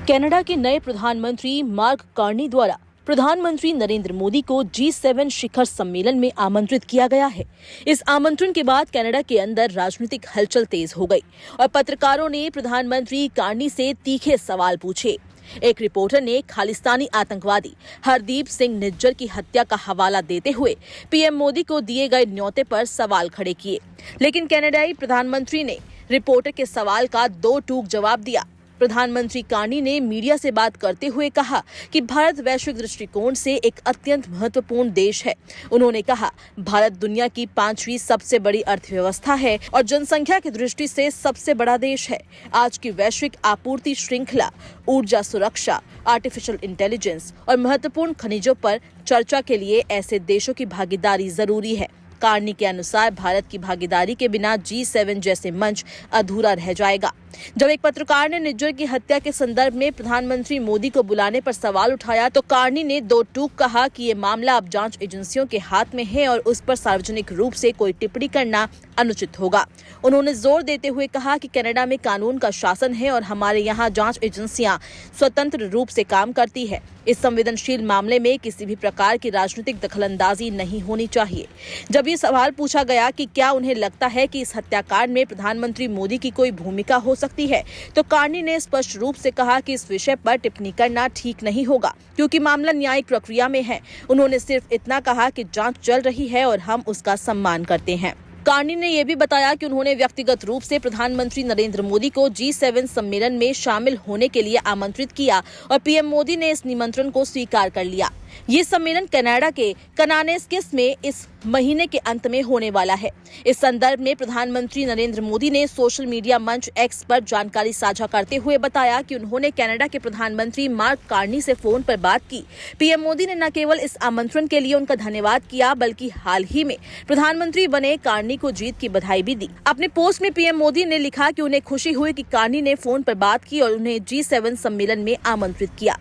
Canada के नए प्रधानमंत्री मार्क कार्नी द्वारा प्रधानमंत्री नरेंद्र मोदी को G7 शिखर सम्मेलन में आमंत्रित किया गया है। इस आमंत्रण के बाद कनाडा के अंदर राजनीतिक हलचल तेज हो गई और पत्रकारों ने प्रधानमंत्री कार्नी से तीखे सवाल पूछे। एक रिपोर्टर ने खालिस्तानी आतंकवादी हरदीप सिंह निज्जर की हत्या का हवाला देते हुए पीएम मोदी को दिए गए न्योते पर सवाल खड़े किए, लेकिन कनाडाई प्रधानमंत्री ने रिपोर्टर के सवाल का दो टूक जवाब दिया। प्रधानमंत्री कार्नी ने मीडिया से बात करते हुए कहा कि भारत वैश्विक दृष्टिकोण से एक अत्यंत महत्वपूर्ण देश है। उन्होंने कहा, भारत दुनिया की 5वीं सबसे बड़ी अर्थव्यवस्था है और जनसंख्या की दृष्टि से सबसे बड़ा देश है। आज की वैश्विक आपूर्ति श्रृंखला, ऊर्जा सुरक्षा, आर्टिफिशियल इंटेलिजेंस और महत्वपूर्ण खनिजों पर चर्चा के लिए ऐसे देशों की भागीदारी जरूरी है। कार्नी के अनुसार भारत की भागीदारी के बिना G7 जैसे मंच अधूरा रह जाएगा। जब एक पत्रकार ने निज्जर की हत्या के संदर्भ में प्रधानमंत्री मोदी को बुलाने पर सवाल उठाया तो कार्नी ने दो टूक कहा कि ये मामला अब जांच एजेंसियों के हाथ में है और उस पर सार्वजनिक रूप से कोई टिप्पणी करना अनुचित होगा। उन्होंने जोर देते हुए कहा कि कनाडा में कानून का शासन है और हमारे यहाँ जांच एजेंसियां स्वतंत्र रूप से काम करती है। इस संवेदनशील मामले में किसी भी प्रकार की राजनीतिक दखलंदाजी नहीं होनी चाहिए। जब ये सवाल पूछा गया कि क्या उन्हें लगता है कि इस हत्याकांड में प्रधानमंत्री मोदी की कोई भूमिका हो सकती है, तो कार्नी ने स्पष्ट रूप से कहा कि इस विषय पर टिप्पणी करना ठीक नहीं होगा क्योंकि मामला न्यायिक प्रक्रिया में है। उन्होंने सिर्फ इतना कहा कि जांच चल रही है और हम उसका सम्मान करते हैं। कार्नी ने यह भी बताया कि उन्होंने व्यक्तिगत रूप से प्रधानमंत्री नरेंद्र मोदी को G7 सम्मेलन में शामिल होने के लिए आमंत्रित किया और पीएम मोदी ने इस निमंत्रण को स्वीकार कर लिया। ये सम्मेलन कनाडा के कनानेस्किस में इस महीने के अंत में होने वाला है। इस संदर्भ में प्रधानमंत्री नरेंद्र मोदी ने सोशल मीडिया मंच X पर जानकारी साझा करते हुए बताया कि उन्होंने कनाडा के प्रधानमंत्री मार्क कार्नी से फोन पर बात की। पीएम मोदी ने न केवल इस आमंत्रण के लिए उनका धन्यवाद किया बल्कि हाल ही में प्रधानमंत्री बने कार्नी को जीत की बधाई भी दी। अपने पोस्ट में पीएम मोदी ने लिखा कि उन्हें खुशी हुई कि कार्नी ने फोन पर बात की और उन्हें G7 सम्मेलन में आमंत्रित किया।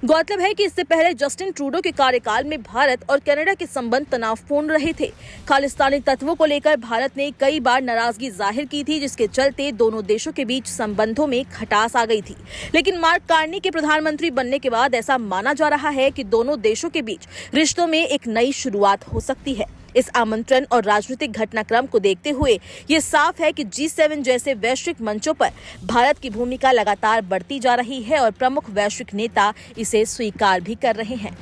गौरतलब है कि इससे पहले जस्टिन ट्रूडो के कार्यकाल में भारत और कनाडा के संबंध तनावपूर्ण रहे थे। खालिस्तानी तत्वों को लेकर भारत ने कई बार नाराजगी जाहिर की थी, जिसके चलते दोनों देशों के बीच संबंधों में खटास आ गई थी। लेकिन मार्क कार्नी के प्रधानमंत्री बनने के बाद ऐसा माना जा रहा है कि दोनों देशों के बीच रिश्तों में एक नई शुरुआत हो सकती है। इस आमंत्रण और राजनीतिक घटनाक्रम को देखते हुए ये साफ है कि G7 जैसे वैश्विक मंचों पर भारत की भूमिका लगातार बढ़ती जा रही है और प्रमुख वैश्विक नेता इसे स्वीकार भी कर रहे हैं।